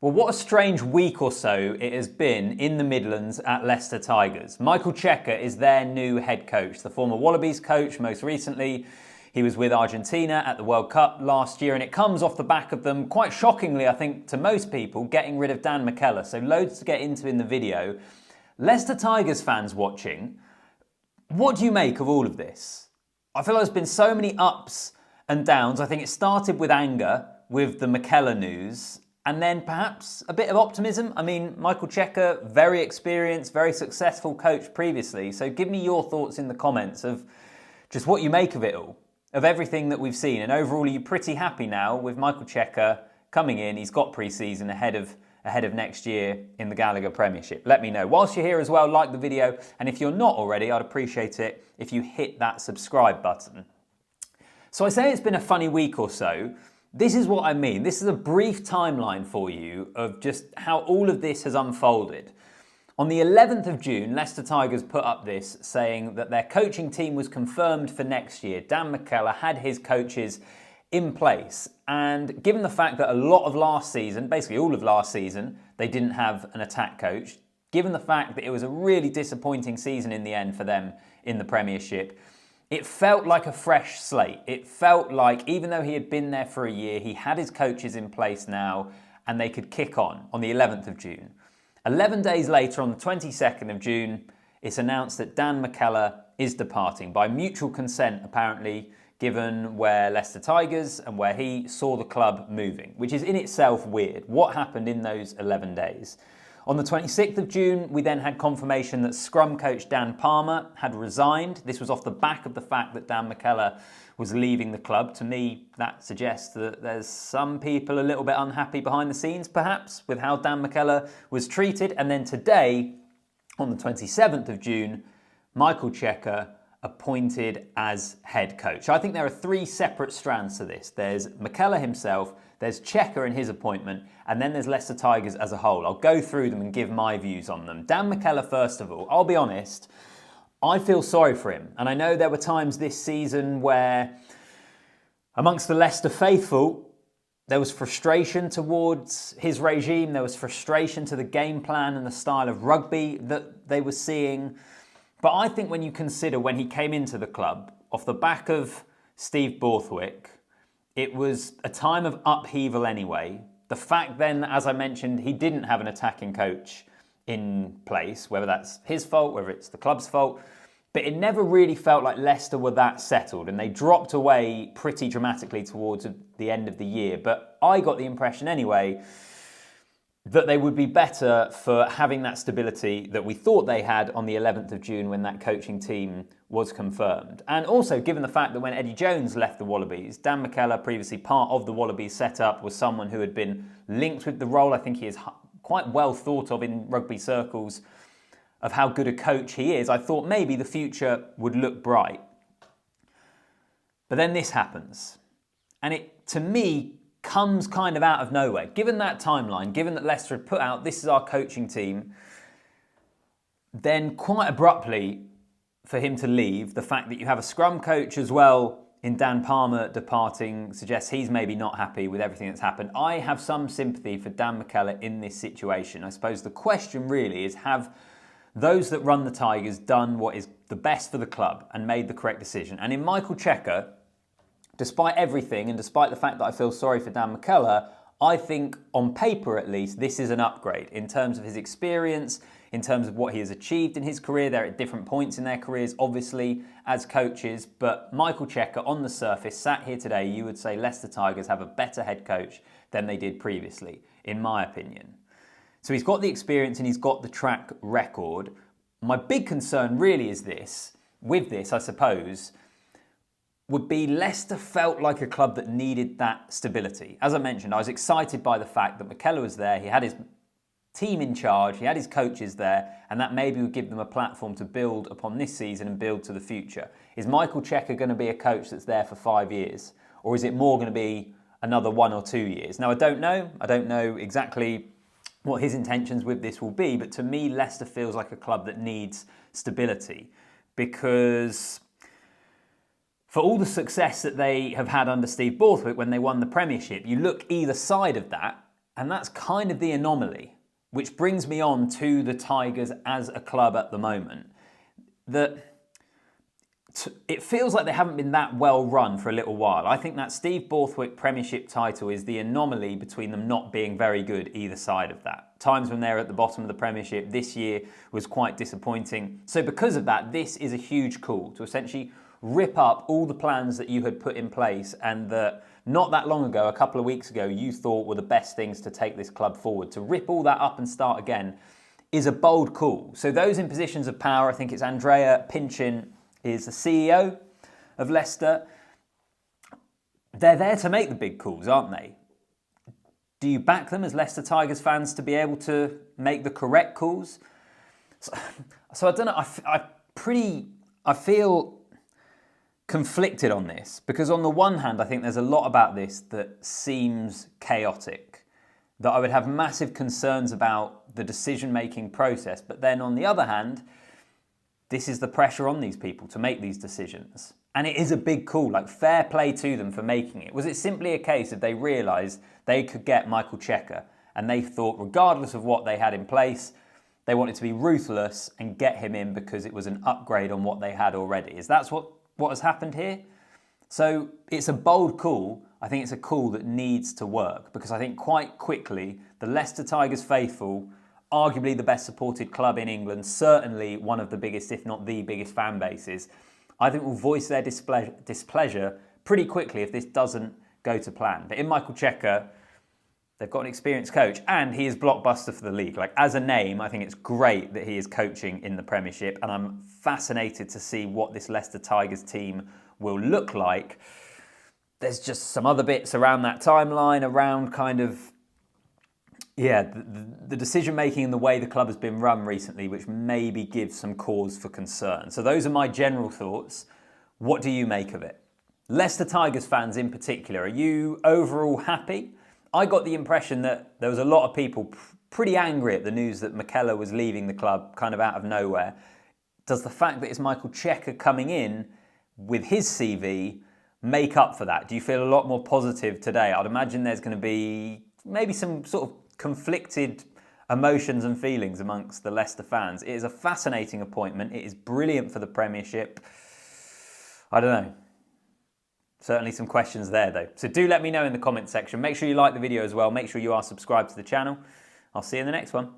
Well, what a strange week or so it has been in the Midlands at Leicester Tigers. Michael Cheika is their new head coach, the former Wallabies coach most recently. He was with Argentina at the World Cup last year, and it comes off the back of them, quite shockingly, I think, to most people, getting rid of Dan McKellar. So loads to get into in the video. Leicester Tigers fans watching, what do you make of all of this? I feel like there's been so many ups and downs. I think it started with anger with the McKellar news, and then perhaps a bit of optimism. I mean, Michael Cheika, very experienced, very successful coach previously. So give me your thoughts in the comments of just what you make of it all, of everything that we've seen. And overall, are you pretty happy now with Michael Cheika coming in? He's got pre-season ahead of next year in the Gallagher Premiership. Let me know. Whilst you're here as well, like the video. And if you're not already, I'd appreciate it if you hit that subscribe button. So I say it's been a funny week or so. This is what I mean. This is a brief timeline for you of just how all of this has unfolded. On the 11th of June, Leicester Tigers put up this saying that their coaching team was confirmed for next year. Dan McKellar had his coaches in place. And given the fact that a lot of last season, basically all of last season, they didn't have an attack coach, given the fact that it was a really disappointing season in the end for them in the Premiership, it felt like a fresh slate. It felt like, even though he had been there for a year, he had his coaches in place now and they could kick on the 11th of June. 11 days later, on the 22nd of June, it's announced that Dan McKellar is departing by mutual consent, apparently, given where Leicester Tigers and where he saw the club moving, which is in itself weird. What happened in those 11 days? On the 26th of June, we then had confirmation that scrum coach Dan Palmer had resigned. This was off the back of the fact that Dan McKellar was leaving the club. To me, that suggests that there's some people a little bit unhappy behind the scenes, perhaps, with how Dan McKellar was treated. And then today, on the 27th of June, Michael Cheika appointed as head coach. I think there are three separate strands to this. There's McKellar himself, there's Cheika and his appointment, and then there's Leicester Tigers as a whole. I'll go through them and give my views on them. Dan McKellar, first of all, I'll be honest, I feel sorry for him. And I know there were times this season where, amongst the Leicester faithful, there was frustration towards his regime, there was frustration to the game plan and the style of rugby that they were seeing. But I think when you consider when he came into the club, off the back of Steve Borthwick, it was a time of upheaval anyway. The fact then, as I mentioned, he didn't have an attacking coach in place, whether that's his fault, whether it's the club's fault, but it never really felt like Leicester were that settled, and they dropped away pretty dramatically towards the end of the year. But I got the impression anyway that they would be better for having that stability that we thought they had on the 11th of June when that coaching team was confirmed. And also, given the fact that when Eddie Jones left the Wallabies, Dan McKellar, previously part of the Wallabies setup, was someone who had been linked with the role. I think he is quite well thought of in rugby circles of how good a coach he is. I thought maybe the future would look bright. But then this happens. And it, to me, comes kind of out of nowhere. Given that timeline, given that Leicester had put out, this is our coaching team, then quite abruptly for him to leave, the fact that you have a scrum coach as well in Dan Palmer departing suggests he's maybe not happy with everything that's happened. I have some sympathy for Dan McKellar in this situation. I suppose the question really is, have those that run the Tigers done what is the best for the club and made the correct decision? And in Michael Cheika, despite everything, and despite the fact that I feel sorry for Dan McKellar, I think, on paper at least, this is an upgrade in terms of his experience, in terms of what he has achieved in his career. They're at different points in their careers, obviously, as coaches. But Michael Cheika, on the surface, sat here today, you would say Leicester Tigers have a better head coach than they did previously, in my opinion. So he's got the experience and he's got the track record. My big concern really is this, with this, I suppose, would be Leicester felt like a club that needed that stability. As I mentioned, I was excited by the fact that McKellar was there, he had his team in charge, he had his coaches there, and that maybe would give them a platform to build upon this season and build to the future. Is Michael Cheika going to be a coach that's there for 5 years? Or is it more going to be another 1 or 2 years? Now, I don't know. I don't know exactly what his intentions with this will be, but to me, Leicester feels like a club that needs stability, because for all the success that they have had under Steve Borthwick when they won the Premiership, you look either side of that And that's kind of the anomaly, which brings me on to the Tigers as a club at the moment. It feels like they haven't been that well run for a little while. I think that Steve Borthwick Premiership title is the anomaly between them not being very good either side of that. Times when they're at the bottom of the Premiership this year was quite disappointing. So because of that, this is a huge call to essentially rip up all the plans that you had put in place and that not that long ago, a couple of weeks ago, you thought were the best things to take this club forward. To rip all that up and start again is a bold call. So those in positions of power, I think it's Andrea Pinchin is the CEO of Leicester. They're there to make the big calls, aren't they? Do you back them as Leicester Tigers fans to be able to make the correct calls? So I don't know. I feel conflicted on this because on the one hand, I think there's a lot about this that seems chaotic, that I would have massive concerns about the decision-making process. But then on the other hand, this is the pressure on these people to make these decisions. And it is a big call, like fair play to them for making it. Was it simply a case of they realised they could get Michael Cheika and they thought, regardless of what they had in place, they wanted to be ruthless and get him in because it was an upgrade on what they had already? Is that what has happened here? So it's a bold call. I think it's a call that needs to work because I think quite quickly the Leicester Tigers faithful, arguably the best supported club in England, certainly one of the biggest, if not the biggest fan bases, I think will voice their displeasure pretty quickly if this doesn't go to plan. But in Michael Cheika, they've got an experienced coach and he is blockbuster for the league. Like as a name, I think it's great that he is coaching in the Premiership and I'm fascinated to see what this Leicester Tigers team will look like. There's just some other bits around that timeline, around kind of the decision-making and the way the club has been run recently, which maybe gives some cause for concern. So those are my general thoughts. What do you make of it? Leicester Tigers fans in particular, are you overall happy? I got the impression that there was a lot of people pretty angry at the news that McKellar was leaving the club kind of out of nowhere. Does the fact that it's Michael Cheika coming in with his CV make up for that? Do you feel a lot more positive today? I'd imagine there's going to be maybe some sort of conflicted emotions and feelings amongst the Leicester fans. It is a fascinating appointment. It is brilliant for the Premiership. I don't know. Certainly some questions there though. So do let me know in the comments section. Make sure you like the video as well. Make sure you are subscribed to the channel. I'll see you in the next one.